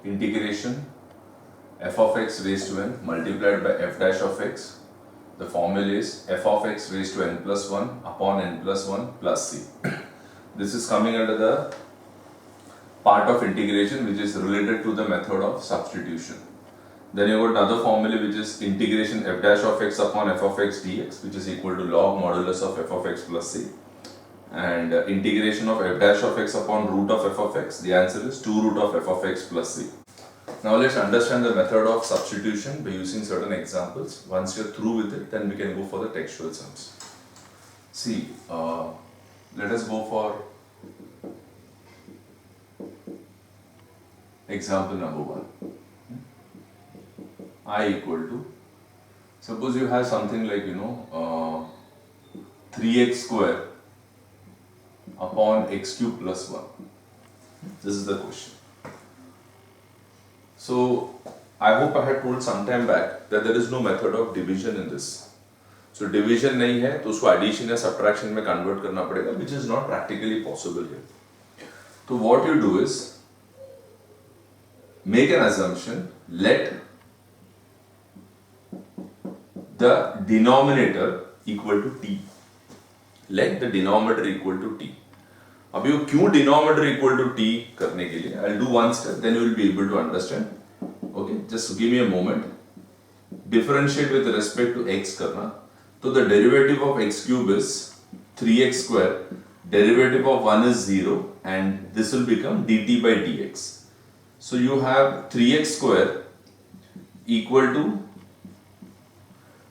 integration f of x raised to n multiplied by f dash of x. The formula is f of x raised to n plus 1 upon n plus 1 plus c. This is coming under the part of integration which is related to the method of substitution. Then you got another formula which is integration f dash of x upon f of x dx, which is equal to log modulus of f of x plus c. And integration of f dash of x upon root of f of x, the answer is 2 root of f of x plus c. Now let's understand the method of substitution by using certain examples. Once you're through with it, then we can go for the textual sums. See, let us go for example number 1. I equal to, suppose you have something like 3x square upon x cube plus 1. This is the question. So I hope I had told some time back that there is no method of division in this. So division नहीं है तो उसको addition या subtraction में convert करना पड़ेगा, which is not practically possible here. So what you do is make an assumption, let the denominator equal to t. Let the denominator equal to t. अभी वो क्यों denominator equal to t करने के लिए, I'll do one step, then you will be able to understand. Okay, just give me a moment. Differentiate with respect to x करना, तो the derivative of x cube is 3x square, derivative of 1 is 0, and this will become dt by dx. So you have 3x square equal to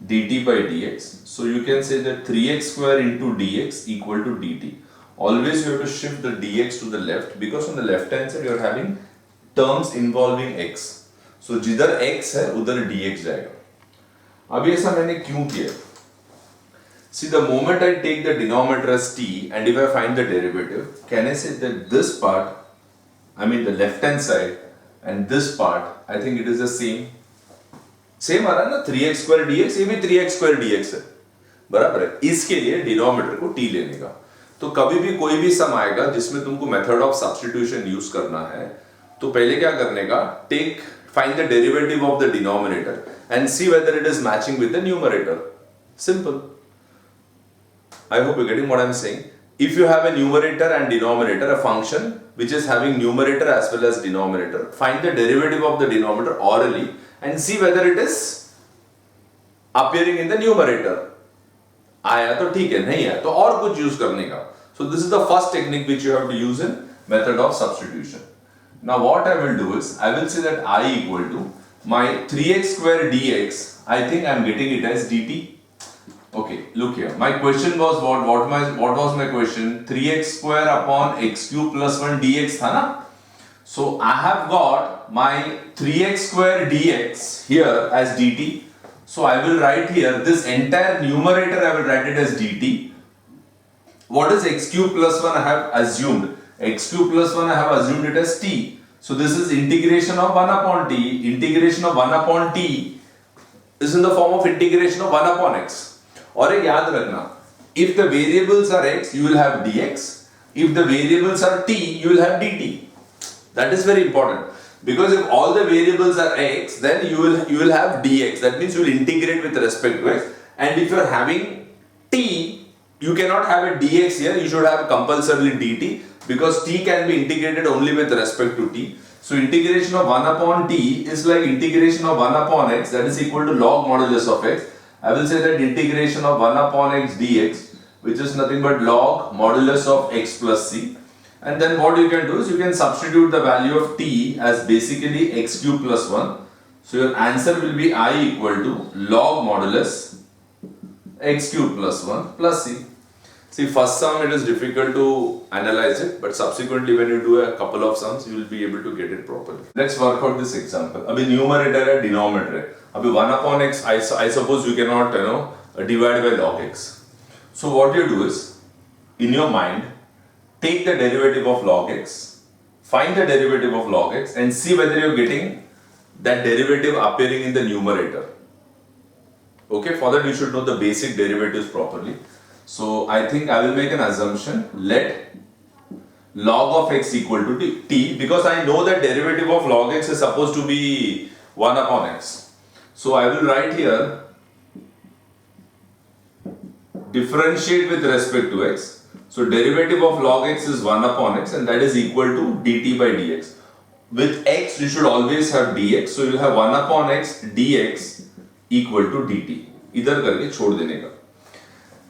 dt by dx. So you can say that 3x square into dx equal to dt. Always you have to shift the dx to the left because on the left hand side you are having terms involving x. So जिधर x है उधर dx जाएगा. अब ऐसा मैंने क्यों किया? See, the moment I take the denominator as t and if I find the derivative, can I say that this part, I mean the left hand side and this part, I think it is the same. Same आ रहा है ना, 3x square dx, ये भी 3x square dx है, बराबर है. इसके लिए डिनोमिनेटर को t लेने का. तो कभी भी कोई भी सम आएगा जिसमें तुमको मेथड ऑफ सब्स्टिट्यूशन यूज करना है, तो पहले क्या करने का, find the derivative of the denominator and see whether it is matching with the numerator. Simple. I hope you're getting what I'm saying. If you have a numerator and denominator, a function which is having numerator as well as denominator, find the derivative of the denominator orally and see whether it is appearing in the numerator. आया तो ठीक है, नहीं आया तो और कुछ use करने का. So this is the first technique which you have to use in method of substitution. Now what I will do is, I will say that I equal to my 3x square dx, I think I am getting it as dt. Okay, look here. My question was what was my question? 3x square upon x cube plus 1 dx था ना? So I have got my 3x square dx here as dt. So I will write here this entire numerator, I will write it as dt. What is x cube plus 1? I have assumed x cube plus 1, I have assumed it as t. So this is integration of 1 upon t. Integration of 1 upon t is in the form of integration of 1 upon x. और एक याद रखना, if the variables are x, you will have dx. If the variables are t, you will have dt. That is very important. Because if all the variables are x, then you will have dx. That means you will integrate with respect to x. And if you are having t, you cannot have a dx here. You should have compulsorily dt because t can be integrated only with respect to t. So integration of 1 upon t is like integration of 1 upon x, that is equal to log modulus of x. I will say that integration of 1 upon x dx, which is nothing but log modulus of x plus c. And then what you can do is you can substitute the value of t as basically x cube plus 1. So your answer will be I equal to log modulus x cube plus 1 plus c. See, first sum it is difficult to analyze it, but subsequently when you do a couple of sums, you will be able to get it properly. Let's work out this example. अभी numerator है, denominator है. अभी 1 upon x, I suppose you cannot divide by log x. So what you do is, in your mind, take the derivative of log x, find the derivative of log x, and see whether you are getting that derivative appearing in the numerator. Okay, for that you should know the basic derivatives properly. So I think I will make an assumption. Let log of x equal to t, because I know that derivative of log x is supposed to be 1 upon x. So I will write here differentiate with respect to x. So derivative of log x is 1 upon x, and that is equal to dt by dx. With x you should always have dx, so you have 1 upon x dx equal to dt. इधर करके छोड़ देने का.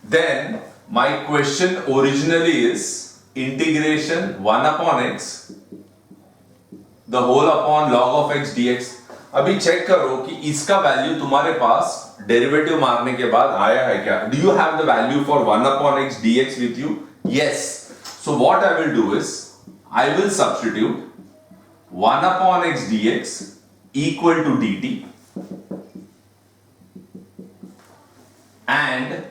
Then my question originally is integration 1 upon x the whole upon log of x dx. अभी check करो कि इसका value तुम्हारे पास डेरिवेटिव मारने के बाद आया है क्या? Do you have the value for 1 upon x dx with you? Yes. So what I will do is I will substitute 1 upon x dx equal to dt and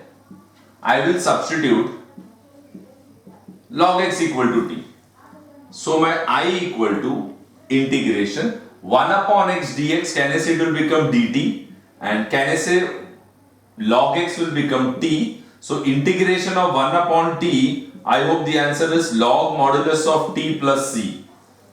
I will substitute log x equal to t. So my I equal to integration 1 upon x dx, can I say it will become dt, and can I say log x will become t. So integration of 1 upon t, I hope the answer is log modulus of t plus c.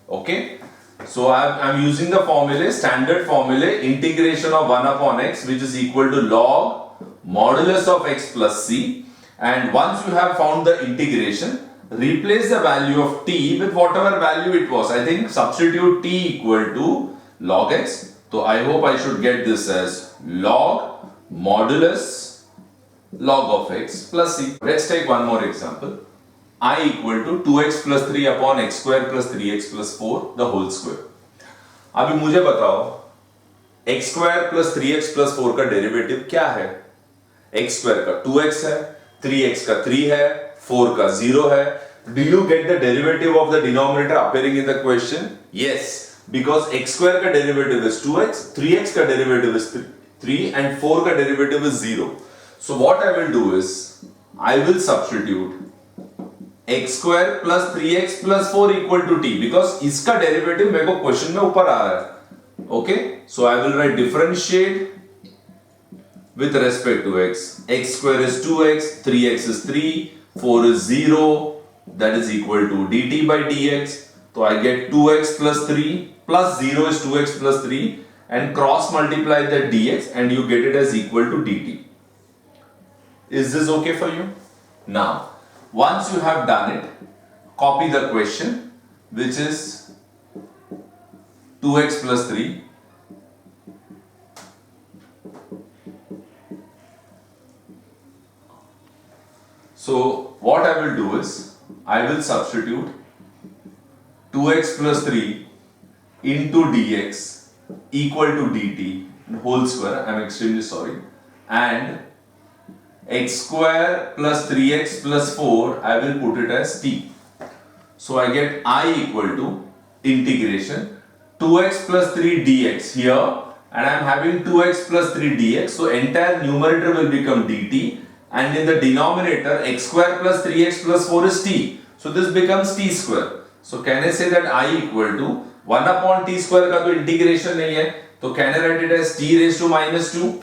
Okay, so I'm using the formula, standard formula, integration of 1 upon x, which is equal to log modulus of x plus c. And once you have found the integration, replace the value of t with whatever value it was. I think substitute t equal to log x. So I hope I should get this as log modulus log of x plus c. Let's take one more example. I equal to 2x plus 3 upon x square plus 3x plus 4 the whole square. अभी मुझे बताओ x square plus 3x plus 4 का derivative क्या है? x square का 2x है, 3x का 3 है, 4 का 0 है. Do you get the derivative of the denominator appearing in the question? Yes, because x square का derivative is 2x, 3x का derivative is 3 and 4 का derivative is 0. So what I will do is I will substitute x square plus 3x plus 4 equal to t, because इसका derivative मेरे को question में ऊपर आ रहा है. Okay, so I will write differentiate with respect to x. X square is 2x, 3x is 3, 4 is 0, that is equal to dt by dx. So I get 2x plus 3 plus 0 is 2x plus 3, and cross multiply the dx and you get it as equal to dt. Is this okay for you? Now, once you have done it, copy the question, which is 2x plus 3. So what I will do is I will substitute 2x plus 3 into dx equal to dt whole square, I am extremely sorry, and x square plus 3x plus 4 I will put it as t. So I get I equal to integration 2x plus 3 dx here, and I am having 2x plus 3 dx, so entire numerator will become dt, and in the denominator x square plus 3x plus 4 is t, so this becomes t square. So can I say that I equal to 1 upon t square का तो integration नहीं है, तो can I write it as t raised to minus 2?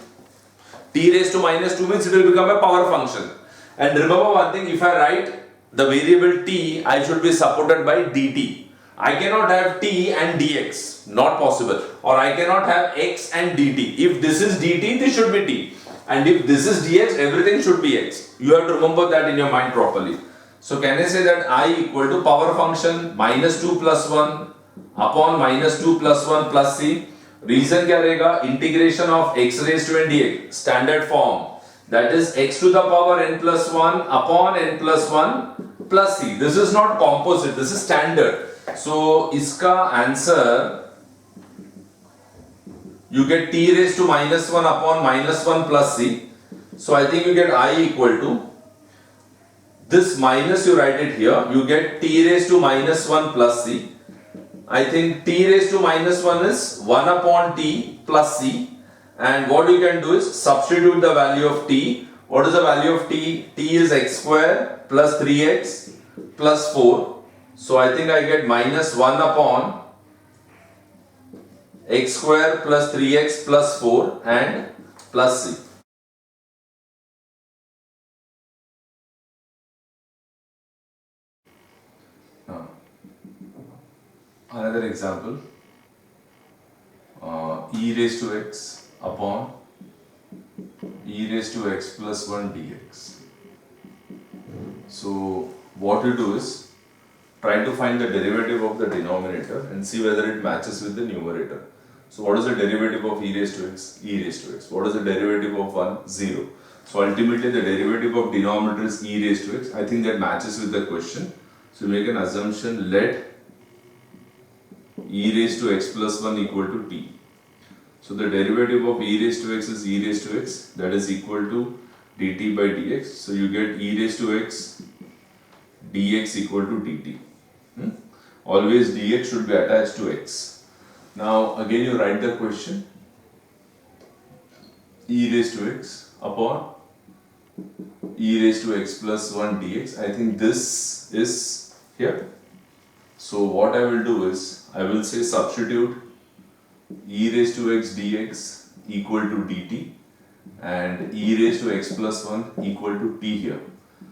T raised to minus 2 means it will become a power function. And remember one thing, if I write the variable t, I should be supported by dt. I cannot have t and dx, not possible. Or I cannot have x and dt. If this is dt, this should be t. And if this is dx, everything should be x. You have to remember that in your mind properly. So can I say that I equal to power function minus 2 plus 1 upon minus 2 plus 1 plus c. Reason क्या रहेगा? Integration of x raised to n dx, standard form. That is x to the power n plus 1 upon n plus 1 plus c. This is not composite, this is standard. So इसका answer you get t raised to minus 1 upon minus 1 plus c. So I think you get I equal to this minus, you write it here, you get t raised to minus 1 plus c. I think t raised to minus 1 is 1 upon t plus c, and what you can do is substitute the value of t. What is the value of t? T is x square plus 3x plus 4. So I think I get minus 1 upon x square plus 3x plus 4 and plus c. Now example, e raised to x upon e raised to x plus 1 dx. So what you do is try to find the derivative of the denominator and see whether it matches with the numerator. So what is the derivative of e raised to x? E raised to x. What is the derivative of 1? 0. So ultimately the derivative of denominator is e raised to x. I think that matches with the question. So make an assumption, let e raised to x plus 1 equal to t. So the derivative of e raised to x is e raised to x, that is equal to dt by dx. So you get e raised to x dx equal to dt. Always dx should be attached to x. Now again you write the question, e raised to x upon e raised to x plus 1 dx. I think this is here. So what I will do is, I will say substitute e raised to x dx equal to dt and e raised to x plus 1 equal to t here.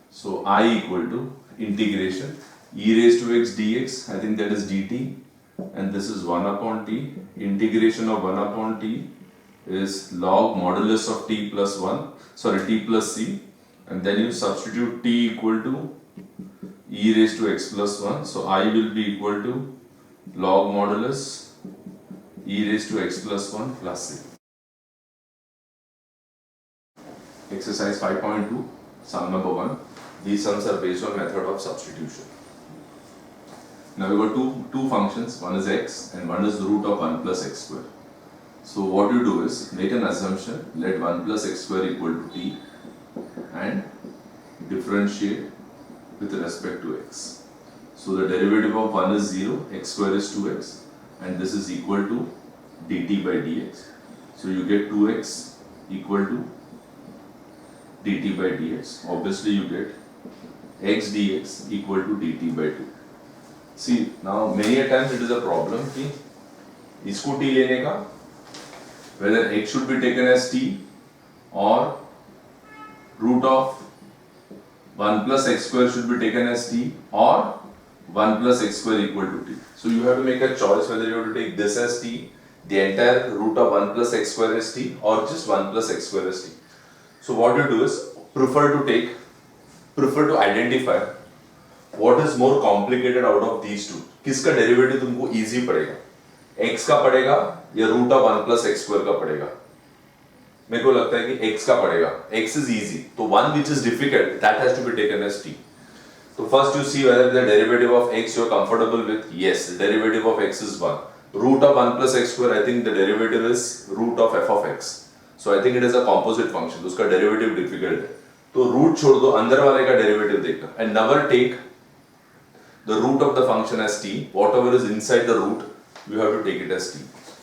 So I equal to integration e raised to x dx, I think that is dt, and this is 1 upon t. Integration of 1 upon t is log modulus of t plus 1, sorry, t plus c, and then you substitute t equal to e raised to x plus 1. So I will be equal to log modulus e raised to x plus 1 plus c. Exercise 5.2, sum number 1. These sums are based on method of substitution. Now we got two functions, one is x and one is the root of 1 plus x square. So what you do is, make an assumption, let 1 plus x square equal to t and differentiate with respect to x. So the derivative of 1 is 0, x square is 2x, and this is equal to dt by dx. So you get 2x equal to dt by dx. Obviously you get x dx equal to dt by 2. See, now many a times it is a problem कि इसको t लेने का, whether x should be taken as t or root of 1 plus x square should be taken as t or 1 plus x square equal to t. So you have to make a choice whether you have to take this as t, the entire root of 1 plus x square as t, or just 1 plus x square as t. So what you do is prefer to identify what is more complicated out of these two. किसका derivative तुमको easy पड़ेगा, x का पड़ेगा या root of 1 plus x square का पड़ेगा? मेरे को लगता है कि x का पड़ेगा. x is easy, तो one which is difficult that has to be taken as t. So first you see whether the derivative of x you are comfortable with. Yes, the derivative of x is 1. Root of 1 plus x square, I think the derivative is root of f of x. So I think it is a composite function. तो उसका derivative difficult है. तो root छोड़ दो, अंदर वाले का derivative देखना. And never take the root of the function as t. Whatever is inside the root, you have to take it as t.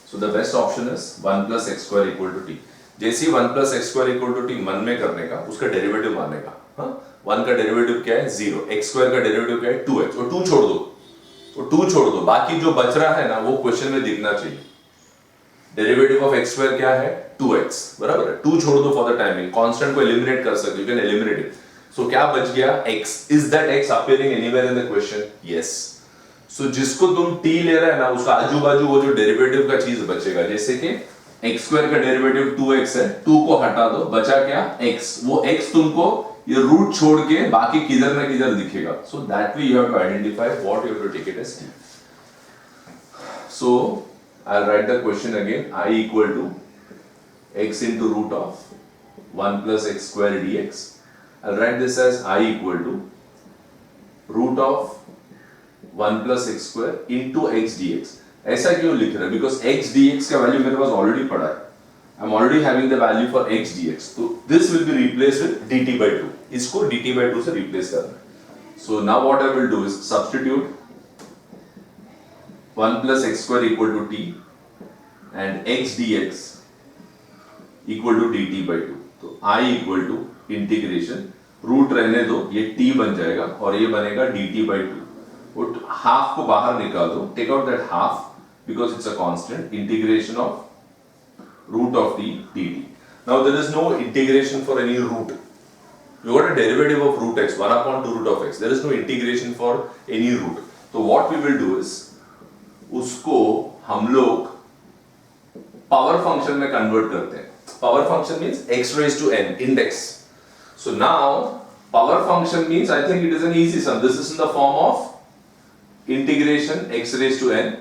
So the best option is 1 plus x square equal to t. जैसे 1 plus x square equal to t मन में करने का, उसका derivative मारने का. हाँ? 1 का derivative क्या है? 0. x square का derivative क्या है? 2x. और 2 छोड़ दो. और 2 छोड़ दो. बाकी जो बच रहा है ना, वो क्वेश्चन में दिखना चाहिए. Derivative of x square क्या है? 2x. बराबर है? 2 छोड़ दो for the timing. Constant को eliminate कर सकते हो. You can eliminate it. So क्या बच गया? x. Is that x appearing anywhere in the question? Yes. So जिसको तुम t ले रहे हैं ना, उसका आजू बाजू वो जो डेरिवेटिव का चीज बचेगा, जैसे कि x स्क्वायर का डेरिवेटिव 2x है, 2 को हटा दो, बचा क्या? x. वो x तुमको ये रूट छोड़ के बाकी किधर ना किधर दिखेगा. So that way you have to identify what you have to take it as t. So I'll write the question again. I equal to x into root of 1 plus x square dx. I'll write this as I equal to root of 1 plus x square into x dx. ऐसा क्यों लिख रहे हैं? Because x dx का value मेरे पास already पड़ा है. I'm already having the value for x dx. So this will be replaced with dt by 2. इसको dt by 2 से replace करना है. So now what I will do is substitute 1 plus x square equal to t and x dx equal to dt by 2. तो I equal to integration root रहने दो, ये t बन जाएगा और ये बनेगा dt by 2. और हाफ को बाहर निकाल दो, take out that half because it's a constant. Integration of root of t dt. Now there is no integration for any root. You got a derivative of root x, 1 upon 2 root of x. There is no integration for any root. So what we will do is उसको हम लोग power function में convert करते हैं. Power function means x raised to n index. So now power function means I think it is an easy sum. This is in the form of integration x raised to n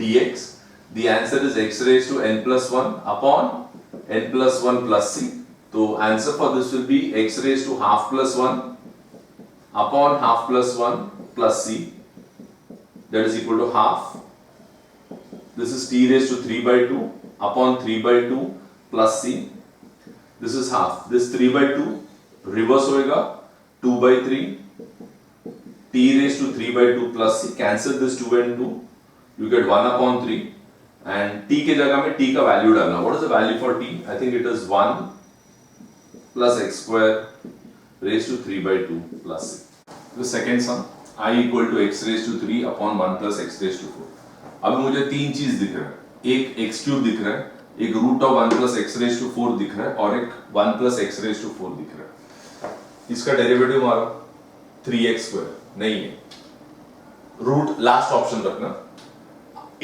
dx. The answer is x raised to n plus 1 upon n plus 1 plus c. So answer for this will be x raised to half plus 1 upon half plus 1 plus c. That is equal to half. This is t raised to 3 by 2 upon 3 by 2 plus c. This is half. This 3 by 2 reverse होएगा 2 by 3 t raised to 3 by 2 plus c. Cancel this 2 and 2. You get 1 upon 3 and t के जगह में t का value डालना. What is the value for t? I think it is 1 plus x square raised to 3 by 2 plus c. The second sum I equal to x raised to 3 upon 1 plus x raised to 4. अब मुझे तीन चीज दिख रहा है. एक x cube दिख रहा है, एक root of 1 plus x raise to 4 दिख रहा है और एक 1 प्लस एक्स रेज टू 4 दिख रहा है. इसका डेरिवेटिव मारो 3x स्क्वायर नहीं है. रूट लास्ट ऑप्शन रखना.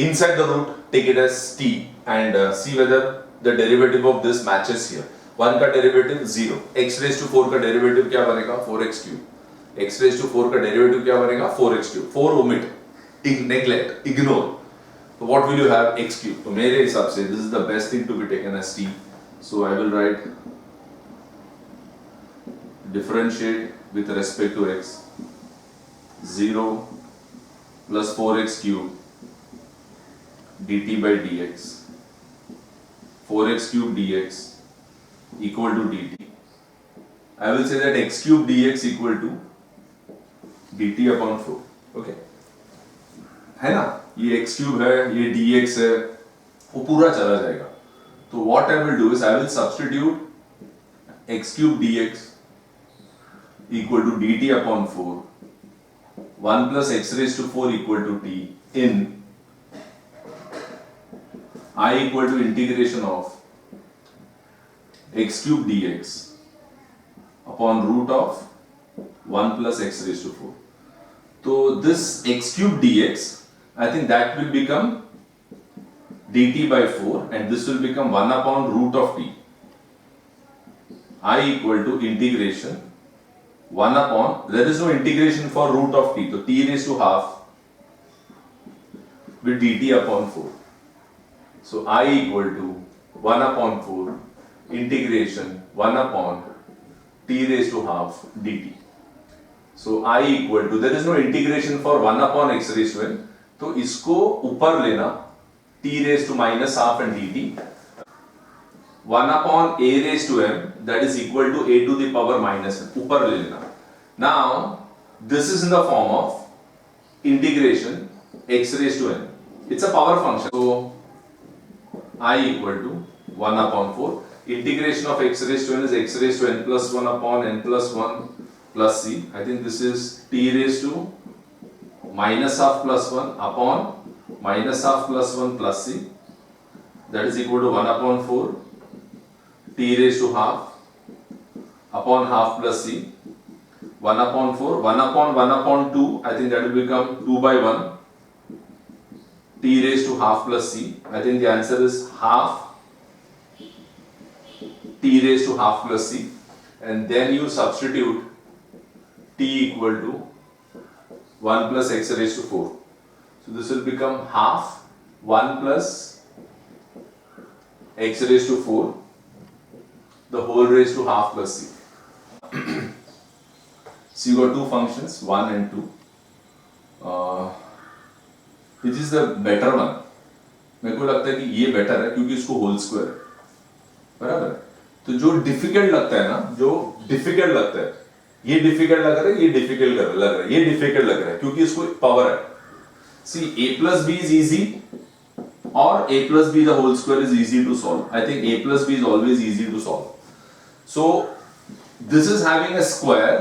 Inside the root take it as t and see whether the derivative of this matches here. 1 का डेरिवेटिव 0, x रेज टू 4 का डेरिवेटिव क्या बनेगा 4x cube. x raise to 4 का derivative क्या बनेगा 4x cube. 4 omit, neglect, ignore. So what will you have? X cube. तो मेरे हिसाब से this is the best thing to be taken as t. So I will write differentiate with respect to x 0 plus 4x cube dt by dx 4x cube dx equal to dt. I will say that x cube dx equal to dt upon 4. Okay. है ना, ये x cube है, ये dx है, वो पूरा चला जाएगा. तो what I will do is I will substitute x cube dx equal to dt upon 4, 1 plus x raised to 4 equal to t in I equal to integration of x cube dx upon root of 1 plus x raised to 4. So this x cube dx, I think that will become dt by 4 and this will become 1 upon root of t. I equal to integration 1 upon, there is no integration for root of t, so t raised to half with dt upon 4. So I equal to 1 upon 4 integration 1 upon t raised to half dt. So I equal to, there is no integration for 1 upon x raised to n, तो इसको ऊपर लेना t raised to minus half and dt 1 upon a raised to m that is equal to a to the power minus n, ऊपर ले लेना. Now this is in the form of integration x raised to n. It's a power function. So I equal to 1 upon 4 integration of x raised to n is x raised to n plus 1 upon n plus 1 plus c. I think this is t raised to minus half plus 1 upon minus half plus 1 plus c, that is equal to 1 upon 4 t raised to half upon half plus c, 1 upon 4, 1 upon 1 upon 2, I think that will become 2 by 1 t raised to half plus c. I think the answer is half t raised to half plus c, and then you substitute t equal to 1 plus x raised to 4. So this will become half 1 plus x raised to 4 the whole raised to half plus c. So you got two functions 1 and 2. Which is the better one? मेरे को लगता है कि ये better है क्योंकि इसको whole square है, बराबर है. तो जो डिफिकल्ट लगता है ना, जो डिफिकल्ट लगता है, ये डिफिकल्ट लग रहा है, ये डिफिकल्ट लग रहा है, ये डिफिकल्ट लग रहा है क्योंकि इसको पावर है. सी a plus b is easy और a plus b the whole square is easy to solve. I think a plus b is always easy to solve. So this is having a square,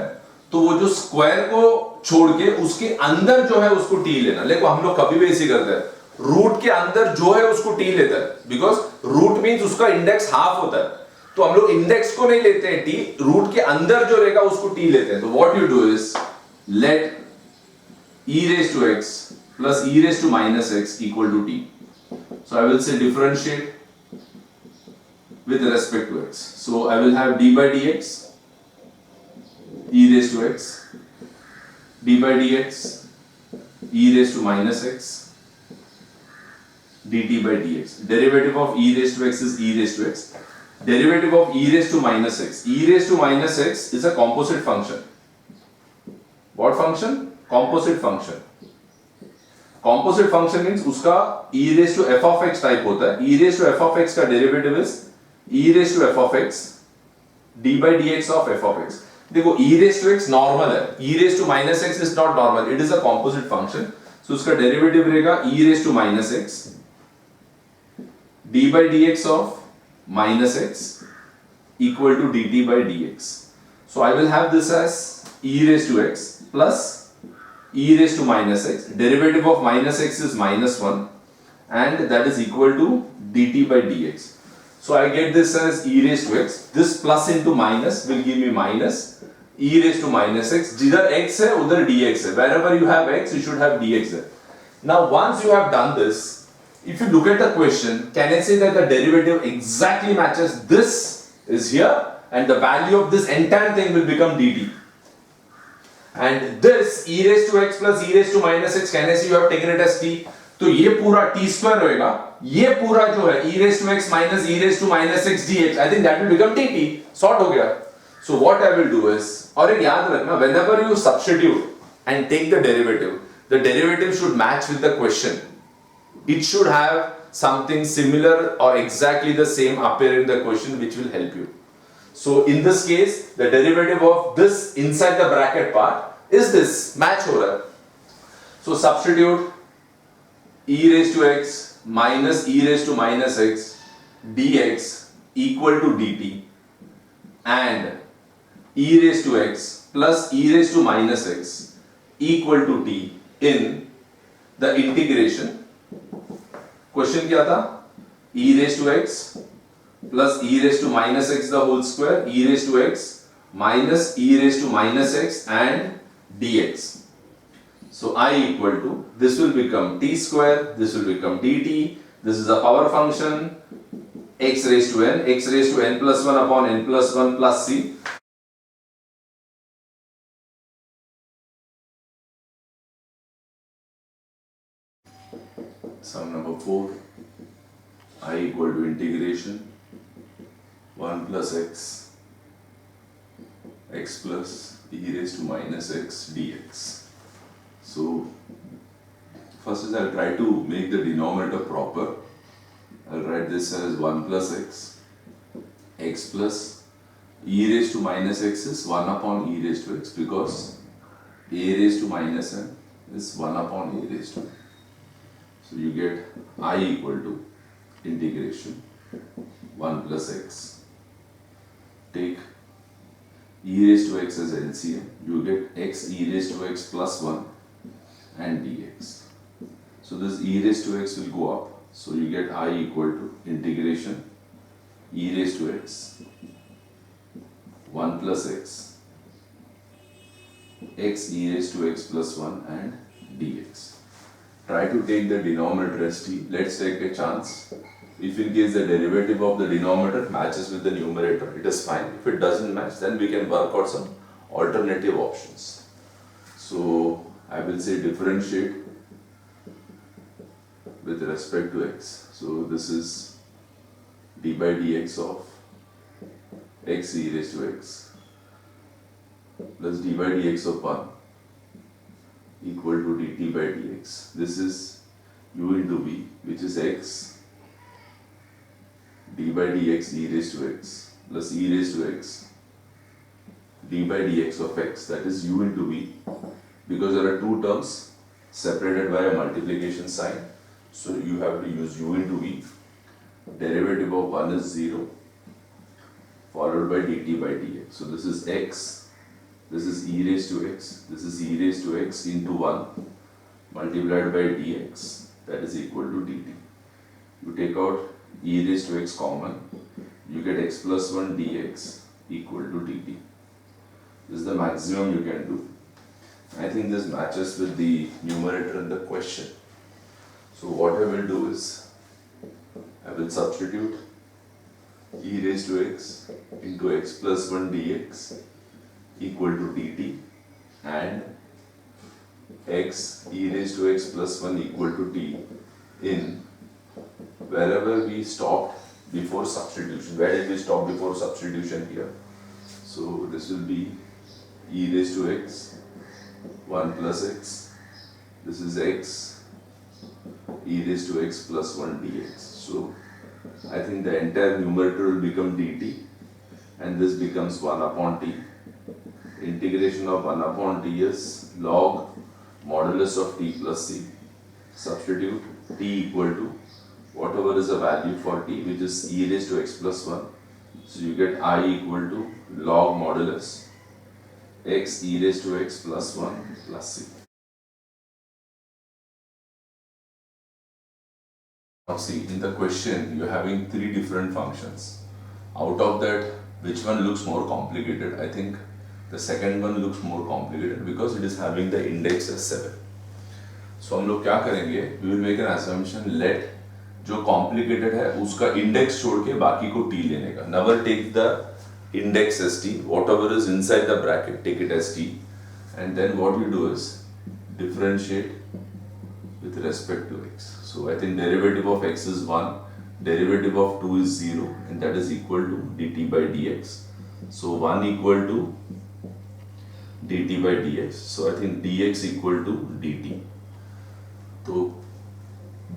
तो वो जो square को छोड़ के उसके अंदर जो है उसको t लेना. देखो हम लोग कभी भी ऐसे करते हैं, रूट के अंदर जो है उसको t लेता है, बिकॉज रूट मीन्स उसका इंडेक्स हाफ होता है. तो हम लोग इंडेक्स को नहीं लेते हैं t, रूट के अंदर जो रहेगा उसको t लेते हैं. तो what you do is let e raised to x plus e raised to minus x equal to t. So I will say differentiate with respect to x. So I will have d by dx e raised to x, d by dx e raised to minus x, dt by dx. Derivative of e raised to x is e raised to x. Derivative of e raised to minus x. E raised to minus x is a composite function. What function? Composite function. Composite function means उसका e raised to f of x type होता है. E raised to f of x का derivative is e raised to f of x d by dx of f of x. देखो e raised to x normal है. E raised to minus x is not normal. It is a composite function. So उसका derivative रहेगा e raised to minus x d by dx of minus x equal to dt by dx. So I will have this as e raised to x plus e raised to minus x. Derivative of minus x is minus 1 and that is equal to dt by dx. So I get this as e raised to x. This plus into minus will give me minus e raised to minus x. Jidhar x hai, udhar dx hai. Wherever you have x, you should have dx there. Now once you have done this, if you look at the question, can I say that the derivative exactly matches this is here and the value of this entire thing will become dt. And this e raised to x plus e raised to minus x, can I say you have taken it as t? तो ये पूरा t square होएगा, ये पूरा जो है e raised to x minus e raised to minus x dx, I think that will become dt. Sort हो गया. So what I will do is, और एक याद रखना, whenever you substitute and take the derivative should match with the question. It should have something similar or exactly the same appear in the question which will help you. So in this case, the derivative of this inside the bracket part is this, match ho raha hai. So substitute e raised to x minus e raised to minus x dx equal to dt and e raised to x plus e raised to minus x equal to t in the integration. Question क्या था? e raised to x plus e raised to minus x the whole square, e raised to x minus e raised to minus x and dx. So I equal to, this will become t square, this will become dt, this is a power function, x raised to n plus 1 upon n plus 1 plus c. Sum number 4, I equal to integration 1 plus x plus e raised to minus x dx. So first is I'll try to make the denominator proper. I'll write this as 1 plus x plus e raised to minus x is 1 upon e raised to x because a raised to minus n is 1 upon a raised to n. So you get I equal to integration 1 plus x. Take e raised to x as LCM. You get x e raised to x plus 1 and dx. So this e raised to x will go up. So you get I equal to integration e raised to x 1 plus x e raised to x plus 1 and dx. Try to take the denominator as t. Let's take a chance. If in case the derivative of the denominator matches with the numerator, it is fine. If it doesn't match, then we can work out some alternative options. So I will say differentiate with respect to x. So this is d by dx of x e raised to x plus d by dx of 1 equal to dt by dx. This is u into v, which is x d by dx e raised to x plus e raised to x d by dx of x, that is u into v, because there are two terms separated by a multiplication sign. So you have to use u into v. Derivative of 1 is 0 followed by dt by dx. So this is x, this is e raised to x, this is e raised to x into 1 multiplied by dx, that is equal to dt. You take out e raised to x common, you get x plus 1 dx equal to dt. This is the maximum you can do. I think this matches with the numerator in the question. So what I will do is, I will substitute e raised to x into x plus 1 dx equal to dt, and x e raised to x plus 1 equal to t in wherever we stopped before substitution. Where did we stop before substitution here? So this will be e raised to x 1 plus x. This is x e raised to x plus 1 dx. So I think the entire numerator will become dt, and this becomes 1 upon t. Integration of 1 upon t is log modulus of t plus c. Substitute t equal to whatever is the value for t, which is e raised to x plus 1. So you get I equal to log modulus x e raised to x plus 1 plus c. Now see, in the question you are having 3 different functions. Out of that, which one looks more complicated? I think the second one looks more complicated because it is having the index as 7. So हम लोग क्या करेंगे? We will make an assumption, let जो complicated है उसका index छोड़ के बाकी को t लेने का. Never take the index as t. Whatever is inside the bracket, take it as t. And then what we do is differentiate with respect to x. So I think derivative of x is 1, derivative of 2 is 0, and that is equal to dt by dx. So 1 equal to dt by dx. So I think dx equal to dt. तो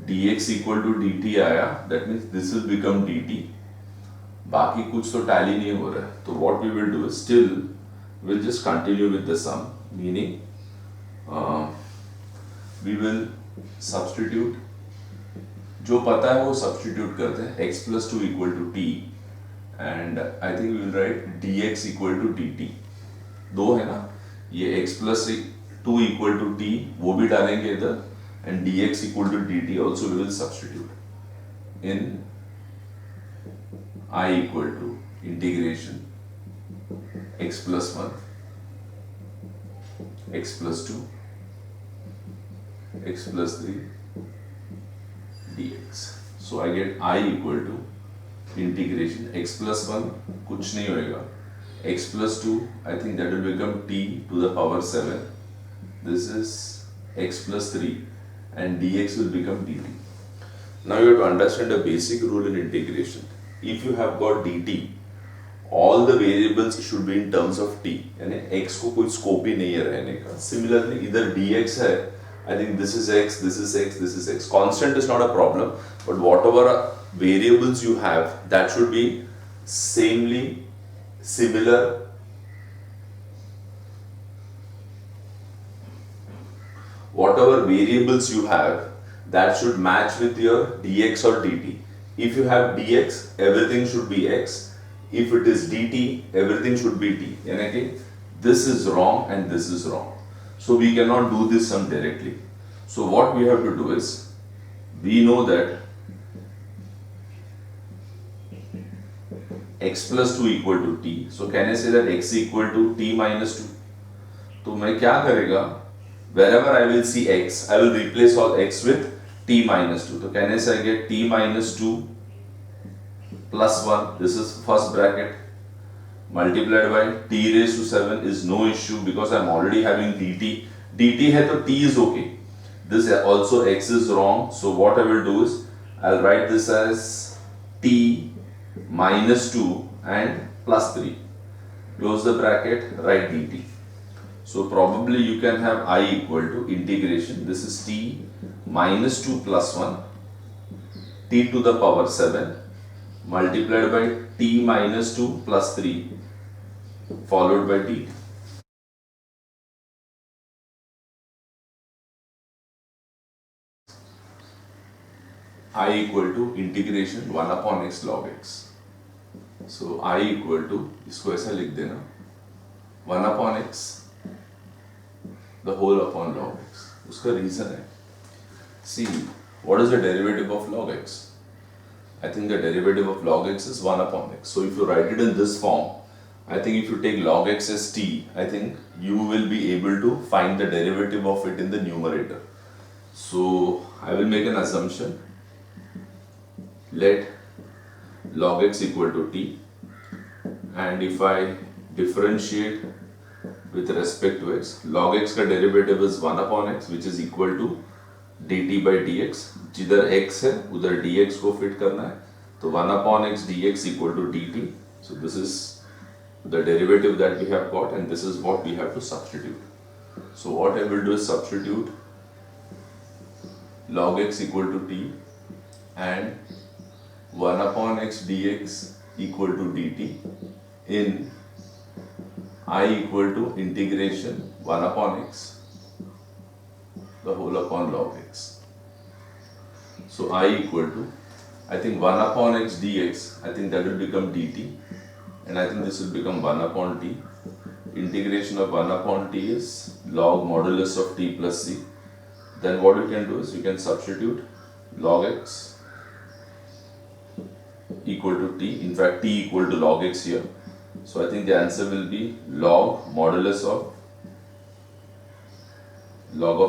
dx equal to dt आया, that means this will become dt. बाकी कुछ तो tally नहीं हो रहा है. तो what we will do is still we'll just continue with the sum, meaning we will substitute जो पता है वो substitute करते हैं. x plus 2 equal to t, and I think we will write dx equal to dt. दो है ना, ये x plus 2 equal to t वो भी डालेंगे इधर, and dx equal to dt also we will substitute in I equal to integration x plus 1 x plus 2 x plus 3 dx. So I get I equal to integration x plus 1 कुछ नहीं होएगा, x plus 2 I think that will become t to the power 7. This is x plus 3 and dx will become dt. Now you have to understand a basic rule in integration. If you have got dt, all the variables should be in terms of t, यानी x को कोई scope ही नहीं है रहने का. Similarly, इधर dx है, I think this is x, this is x, this is x. Constant is not a problem, but whatever variables you have, that should be similar. Whatever variables you have, that should match with your dx or dt. If you have dx, everything should be x. If it is dt, everything should be t. यानी कि this is wrong and this is wrong. So we cannot do this sum directly. So what we have to do is, we know that x plus 2 equal to t. So can I say that x equal to t minus 2? तो मैं क्या करेगा? Wherever I will see x, I will replace all x with t minus 2. So can I say I get t minus 2 plus 1, this is first bracket, multiplied by t raised to 7 is no issue because I am already having dt. dt है तो t is okay. This also x is wrong. So what I will do is, I will write this as t minus 2 and plus 3. Close the bracket, write dt. So probably you can have I equal to integration. This is t minus 2 plus 1, t to the power 7 multiplied by t minus 2 plus 3 followed by dt. I equal to integration 1 upon x log x. So I equal to, इसको ऐसा लिख देना, 1 upon x the whole upon log x. उसका reason है, see what is the derivative of log x? I think the derivative of log x is 1 upon x. So if you write it in this form, I think if you take log x as t, I think you will be able to find the derivative of it in the numerator. So I will make an assumption. Let log x equal to t, and if I differentiate with respect to x, log x का derivative is 1 upon x, which is equal to dt by dx. जिधर x है उधर dx को fit करना है, तो 1 upon x dx equal to dt. So this is the derivative that we have got, and this is what we have to substitute. So what I will do is substitute log x equal to t and 1 upon x dx equal to dt in I equal to integration 1 upon x the whole upon log x. So I equal to, I think 1 upon x dx, I think that will become dt, and I think this will become 1 upon t. Integration of 1 upon t is log modulus of t plus c. Then what you can do is you can substitute log x equal to t, in fact t equal to log x here. So I think the answer will be log modulus of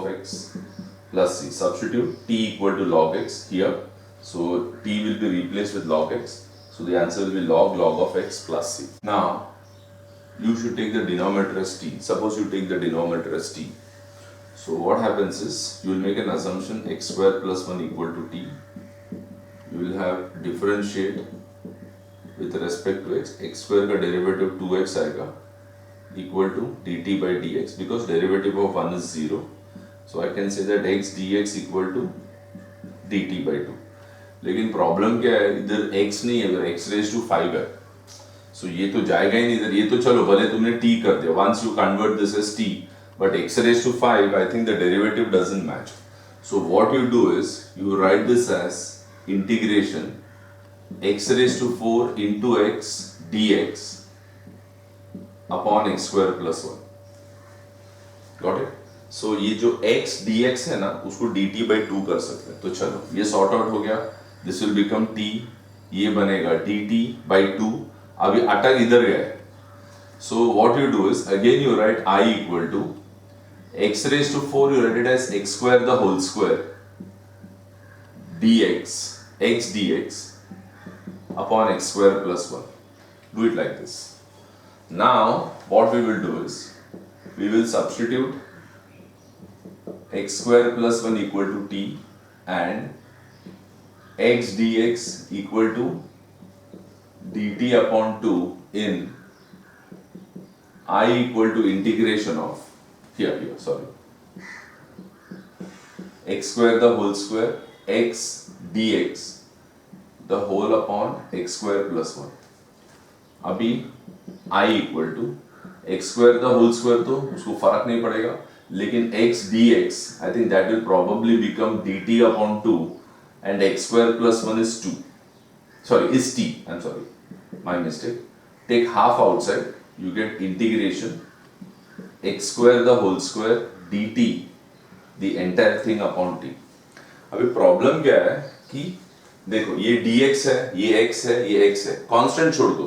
x plus c. Substitute t equal to log x here. So t will be replaced with log x. So the answer will be log of x plus c. Now you should take the denominator as t. Suppose you take the denominator as t. So what happens is you will make an assumption x square plus 1 equal to t. You will have differentiate with respect to x. X square का derivative 2x आएगा equal to dt by dx, because derivative of 1 is 0. So I can say that x dx equal to dt by 2. लेकिन problem क्या है, इधर x नहीं है, इधर x raised to 5 है. So ये तो जाएगा ही नहीं इधर. ये तो चलो भले तुमने t कर दिया, once you convert this as t, but x raised to 5, I think the derivative doesn't match. So what you do is you write this as integration x raised to 4 into x dx upon x square plus 1. Got it? So ये जो x dx है ना, उसको dt by 2 कर सकते हैं. तो चलो ये sort out हो गया. This will become t, ये बनेगा dt by 2. अभी अटक इधर गया है. So what you do is again you write I equal to x raised to 4, you write it as x square the whole square dx x dx upon x square plus 1. Do it like this. Now what we will do is we will substitute x square plus 1 equal to t and x dx equal to dt upon 2 in I equal to integration of x square the whole square x dx the whole upon x square plus 1. अभी I equal to x square the whole square, तो उसको फर्क नहीं पड़ेगा, लेकिन x dx I think that will probably become dt upon 2 and x square plus 1 is 2. Sorry, is t. I'm sorry, my mistake. Take half outside, you get integration x square the whole square dt the entire thing upon t. अभी problem क्या है कि देखो ये dx है, ये x है, ये x है, कांस्टेंट छोड़ दो.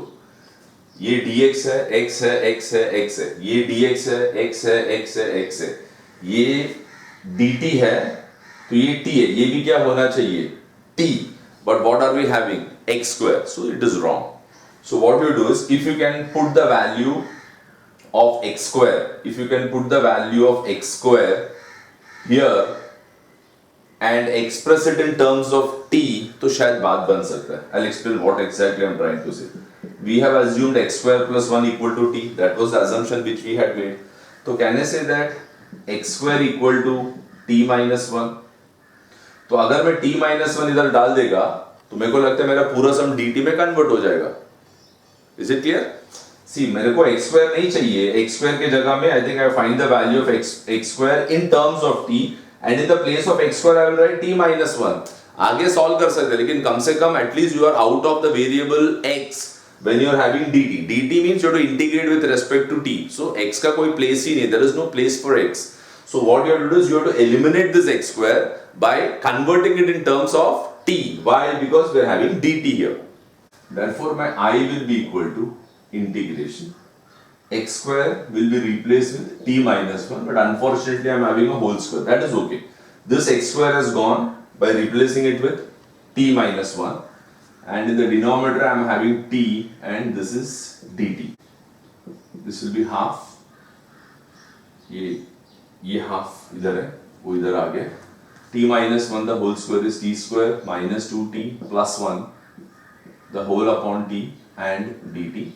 ये dx है, x है, x है, x है, ये dx है, x है, x है, x है, ये dt है, तो ये t है, ये भी क्या होना चाहिए t. But what are we having? X square. So it is wrong. So what you do is if you can put the value of x square, if you can put the value of x square here and express it in terms of t, तो शायद बात बन सकता है. I'll explain what exactly I'm trying to say. We have assumed x square plus 1 equal to t. That was the assumption which we had made. So can I say that x square equal to t minus 1? तो अगर मैं t minus 1 इधर डाल देगा तो मेरे को लगता है मेरा पूरा सम dt में कन्वर्ट हो जाएगा. Is it clear? See, मेरे को x square नहीं चाहिए. x square के जगह में I think I find the value of x square in terms of t, and in the place of x square I will write t minus 1. आगे solve कर सकते हैं, लेकिन कम से कम at least you are out of the variable x when you are having dt. dt means you have to integrate with respect to t. So x का कोई place ही नहीं, there is no place for x. So what you have to do is you have to eliminate this x square by converting it in terms of t. Why? Because we are having dt here. Therefore my I will be equal to integration x square will be replaced with t minus 1, but unfortunately I am having a whole square. That is okay. This x square has gone by replacing it with t minus 1, and in the denominator I am having t, and this is dt. This will be half. ये half इधर है, वो इधर आ गया. T minus 1 the whole square is t square minus 2t plus 1 the whole upon t and dt.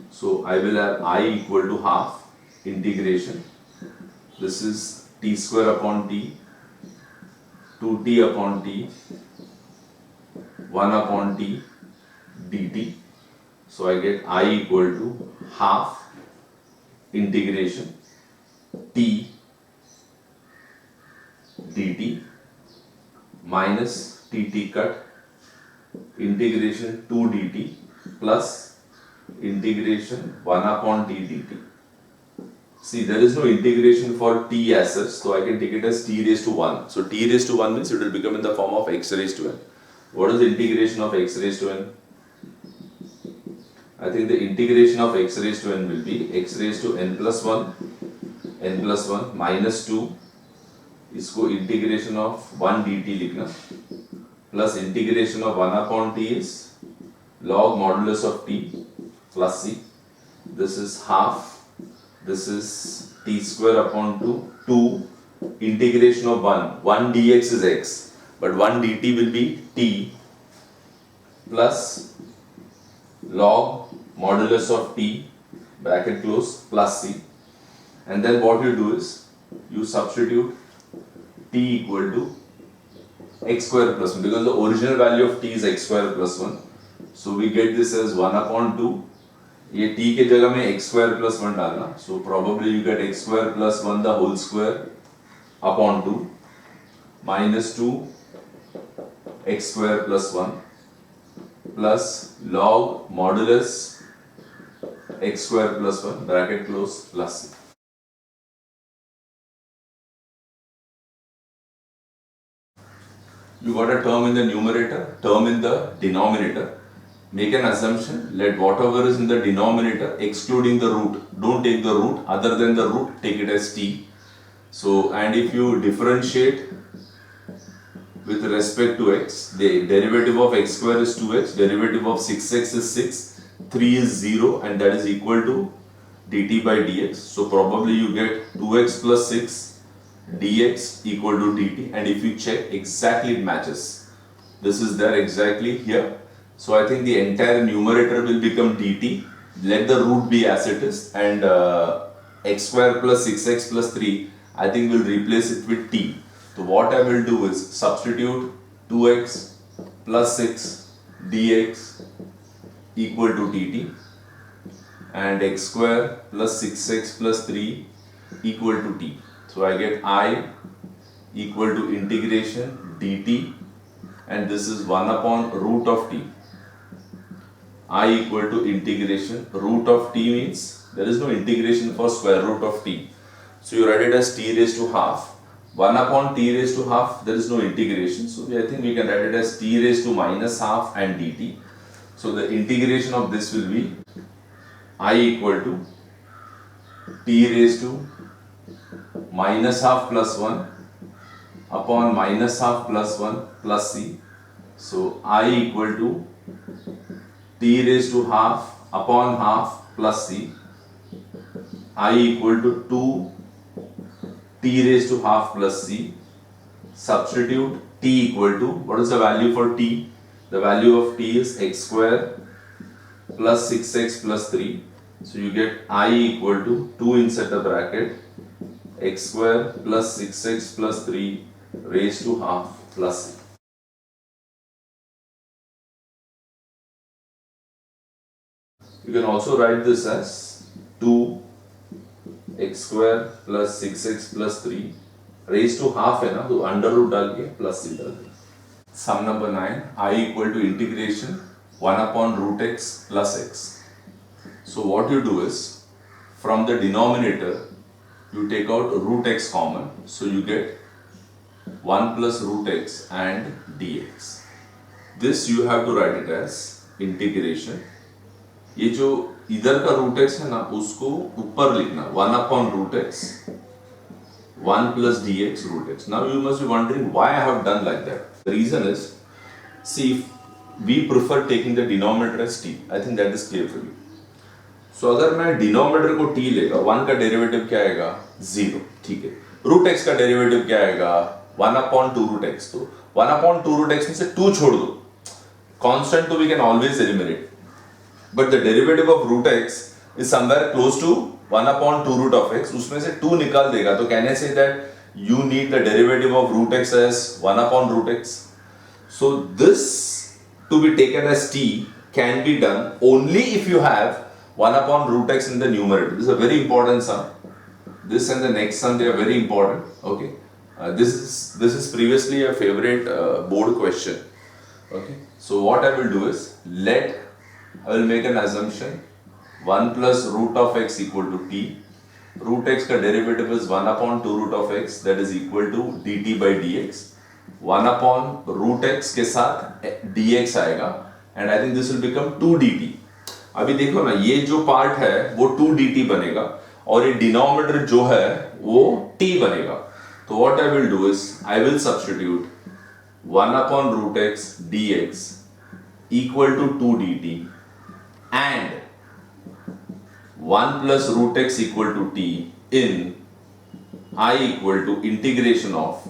So I will have I equal to half integration. This is t square upon t, 2t upon t, 1 upon t dt. So I get I equal to half integration t dt minus tt cut integration 2 dt plus integration 1 upon t dt. See, there is no integration for t as such, so I can take it as t raised to 1. So t raised to 1 means it will become in the form of x raised to n. What is the integration of x raised to n? I think the integration of x raised to n will be x raised to n plus 1 minus 2, इसको integration of 1 dt लिखना, plus integration of 1 upon t is log modulus of t plus c. This is half. This is t square upon 2 integration of 1 dx is x, but 1 dt will be t plus log modulus of t bracket close plus c, and then what you do is you substitute t equal to x square plus 1, because the original value of t is x square plus 1, so we get this as 1 upon 2. ये t के जगह में x square plus 1 डालना, so probably you get x square plus 1 the whole square upon 2 minus 2 x square plus 1 plus log modulus x square plus 1 bracket close plus c. You got a term in the numerator, term in the denominator. Make an assumption, let whatever is in the denominator excluding the root, don't take the root, other than the root take it as t. So, and if you differentiate with respect to x, the derivative of x square is 2x, derivative of 6x is 6, 3 is 0, and that is equal to dt by dx. So probably you get 2x plus 6 dx equal to dt, and if you check, exactly it matches. This is there exactly here. So I think the entire numerator will become dt, let the root be as it is, and x square plus 6x plus 3, I think we'll replace it with t. So what I will do is substitute 2x plus 6 dx equal to dt, and x square plus 6x plus 3 equal to t. So I get I equal to integration dt, and this is 1 upon root of t. I equal to integration root of t means there is no integration for square root of t. So you write it as t raised to half. 1 upon t raised to half, there is no integration. So I think we can write it as t raised to minus half and dt. So the integration of this will be I equal to t raised to minus half plus 1 upon minus half plus 1 plus c. So I equal to t raised to half upon half plus c. I equal to 2 t raised to half plus c. Substitute t equal to, what is the value for t? The value of t is x square plus 6x plus 3. So you get I equal to 2 inside the bracket x square plus 6x plus 3 raised to half plus c. You can also write this as 2x square plus 6x plus 3 raised to half है ना, तो under root डाल के plus c डाल दें. Sum number 9, I equal to integration 1 upon root x plus x. So what you do is, from the denominator you take out root x common, so you get 1 plus root x and dx. This you have to write it as integration. ये जो इधर का root x है ना, उसको ऊपर लिखना 1 upon root x 1 plus dx root x. Now you must be wondering why I have done like that. The reason is, see, we prefer taking the denominator as t. I think that is clear for you. So अगर मैं denominator को t लेगा, 1 का derivative क्या आएगा 0, ठीक है. Root x का डेरिवेटिव क्या आएगा 1 upon 2 root x. तो 1 upon 2 root x में से 2 छोड़ दो, कांस्टेंट तो we can always eliminate, but the derivative of root x is somewhere close to 1 upon 2 root of x. उसमें से 2 निकाल देगा, तो can I say that you need the derivative of root x as 1 upon root x? So this to be taken as t can be done only if you have 1 upon root x in the numerator. This is a very important sum. This and the next sum, they are very important. Okay, this is previously a favorite board question. Okay, so what I will do is, I will make an assumption 1 plus root of x equal to t. Root x का derivative is 1 upon 2 root of x, that is equal to dt by dx. 1 upon root x के साथ dx आएगा, and I think this will become 2 dt. अभी देखो ना, ये जो part है वो 2 dt बनेगा, और ये डिनोमिनेटर जो है वो t बनेगा. तो what I will do is, I will substitute 1 upon root x dx equal to 2 dt and 1 plus root x equal to t in I equal to integration of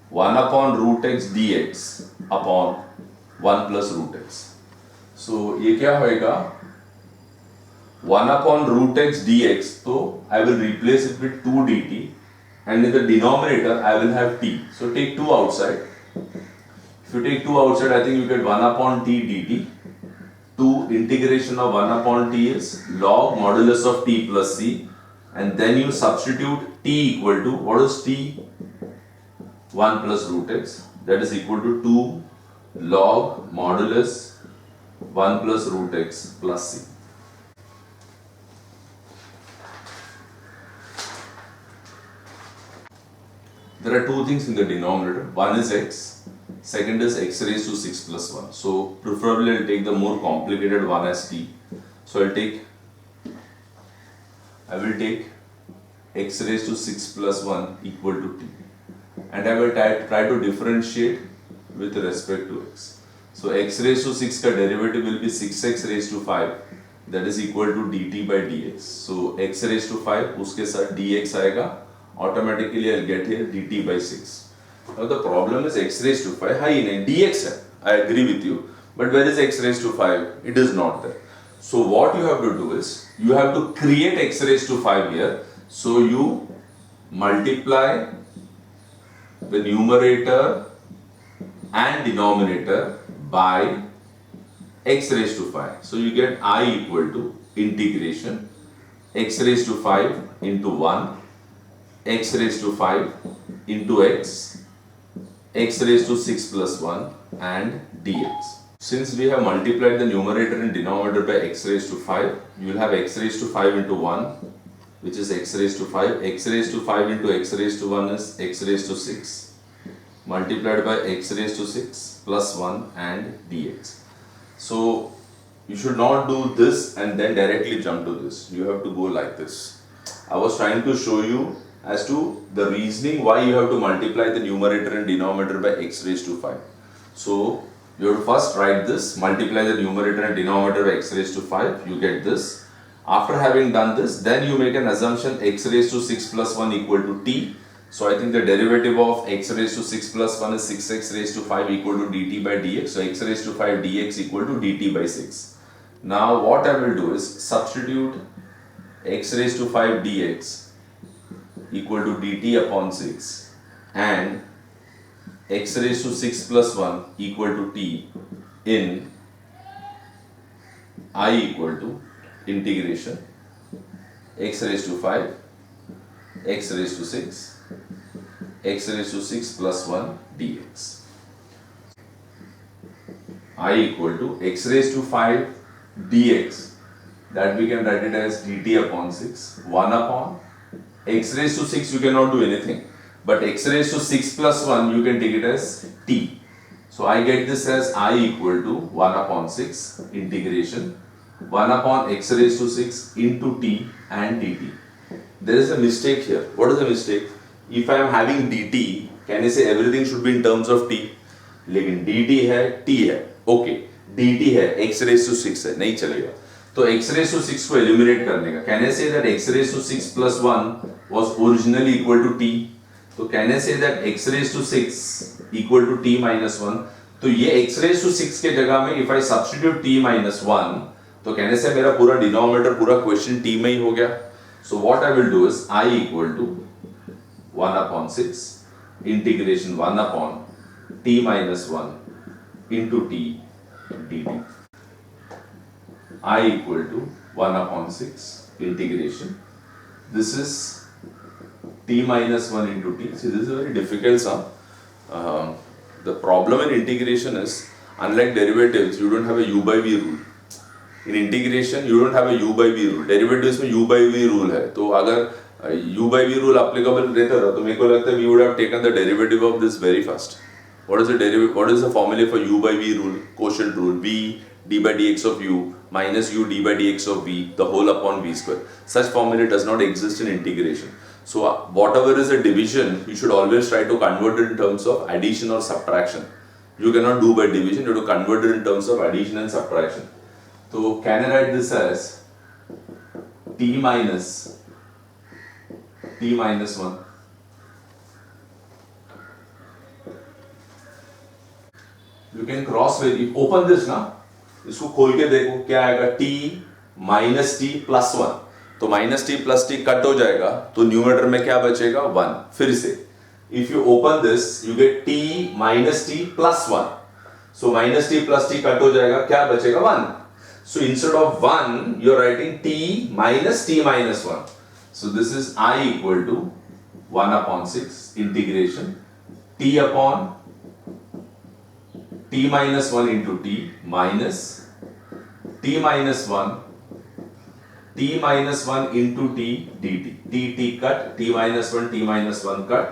1 upon root x dx upon 1 plus root x. So ये क्या होएगा 1 upon root x dx, तो I will replace it with 2 dt, and in the denominator I will have t. So take 2 outside. If you take 2 outside, I think you get 1 upon t dt. 2 integration of 1 upon t is log modulus of t plus c, and then you substitute t equal to, what is t? 1 plus root x, that is equal to 2 log modulus 1 plus root x plus c. There are two things in the denominator. One is x, second is x raised to 6 plus 1. So preferably I'll take the more complicated one as t. So I will take x raised to 6 plus 1 equal to t, and I will try to differentiate with respect to x. So x raised to 6 का derivative will be 6x raised to 5, that is equal to dt by dx. So x raised to 5 उसके साथ dx आएगा, automatically I'll get here dt by 6. Now the problem is x raised to 5 high in dx hai. I agree with you, but where is x raised to 5? It is not there. So what you have to do is, you have to create x raised to 5 here. So you multiply the numerator and denominator by x raised to 5. So you get I equal to integration x raised to 5 into 1, x raised to 5 into x raised to 6 plus 1 and dx. Since we have multiplied the numerator and denominator by x raised to 5, you will have x raised to 5 into 1, which is x raised to 5. X raised to 5 into x raised to 1 is x raised to 6, multiplied by x raised to 6 plus 1 and dx. So you should not do this and then directly jump to this. You have to go like this. I was trying to show you as to the reasoning why you have to multiply the numerator and denominator by x raised to 5. So you have to first write this, multiply the numerator and denominator by x raised to 5, you get this. After having done this, then you make an assumption x raised to 6 plus 1 equal to t. So I think the derivative of x raised to 6 plus 1 is 6x raised to 5 equal to dt by dx. So x raised to 5 dx equal to dt by 6. Now what I will do is substitute x raised to 5 dx equal to dt upon 6 and x raised to 6 plus 1 equal to t in I equal to integration x raised to 5, x raised to 6, x raised to 6 plus 1 dx. I equal to x raised to 5 dx, that we can write it as dt upon 6, 1 upon x raised to 6 you cannot do anything, but x raised to 6 plus 1 you can take it as t. So I get this as I equal to 1 upon 6 integration 1 upon x raised to 6 into t and dt. There is a mistake here. What is the mistake? If I am having dt, can I say everything should be in terms of t? लेकिन dt है, t है, okay, dt है, x raised to 6 है, नहीं चलेगा. तो x raised to 6 को eliminate करने का, can I say that x raised to 6 plus 1 was originally equal to t? तो can I say that x raised to 6 equal to t minus 1? तो ये x raised to 6 के जगह में if I substitute t minus 1, तो कहने से मेरा पूरा डिनोमिनेटर पूरा क्वेश्चन t में ही हो गया. So what I will do is I equal to 1 upon 6 integration 1 upon t minus 1 into t dt. I equal to 1 upon 6 integration. This is t minus 1 into t. See, this is a very difficult sum. The problem in integration is, unlike derivatives, you don't have a u by v rule. In integration, you don't have a u by v rule. Derivatives में u by v rule है. तो अगर u by v rule applicable रहता था, तो मेरे को लगता है we would have taken the derivative of this very fast. What is the derivative? What is the formula for u by v rule? Quotient rule. V d by dx of u minus u d by dx of v, the whole upon v square. Such formula does not exist in integration. So whatever is a division, you should always try to convert it in terms of addition or subtraction. You cannot do by division, you have to convert it in terms of addition and subtraction. So can I write this as t minus 1? You can cross vary. Open this ना, इसको खोल के देखो क्या आएगा. t minus t plus 1. तो minus t plus t cut हो जाएगा, तो न्यूमरेटर में क्या बचेगा 1. फिर से if you open this you get t minus t plus 1. So minus t plus t cut हो जाएगा, क्या बचेगा 1. So instead of 1 you are writing t minus t minus 1. So this is I equal to 1 upon 6 integration t upon t minus 1 into t minus t minus 1 t minus 1 into t dt. t cut, t minus 1 cut.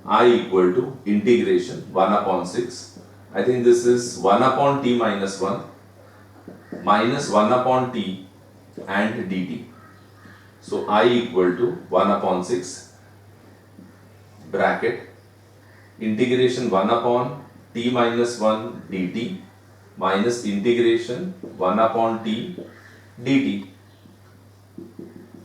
I equal to integration 1 upon 6. I think this is 1 upon t minus 1 minus 1 upon t and dt. So I equal to 1 upon 6 bracket integration 1 upon t minus 1 dt minus integration 1 upon t dt.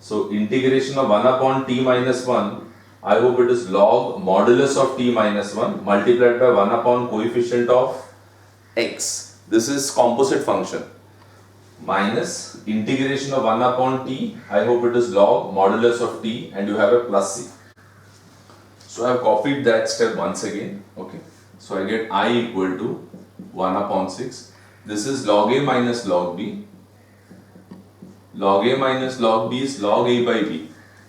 So integration of 1 upon t minus 1, I hope it is log modulus of t minus 1 multiplied by 1 upon coefficient of x. This is composite function. Minus integration of 1 upon t, I hope it is log modulus of t and you have a plus c. So I have copied that step once again. Okay. So I get I equal to 1 upon 6. This is log a minus log b. Log a minus log b is log a by b.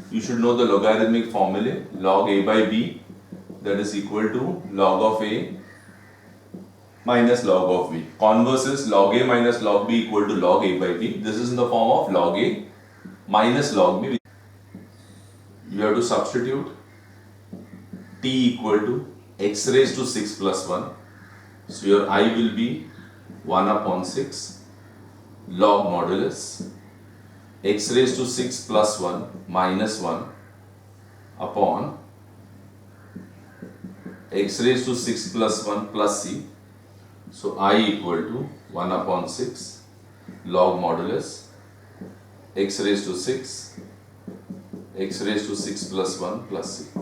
You should know the logarithmic formula. Log a by b, that is equal to log of a minus log of b. Converse is log a minus log b equal to log a by b. This is in the form of log a minus log b. You have to substitute t equal to x raised to 6 plus 1. So your I will be 1 upon 6 log modulus x raised to 6 plus 1 minus 1 upon x raised to 6 plus 1 plus c. So I equal to 1 upon 6 log modulus x raised to 6 x raised to 6 plus 1 plus c.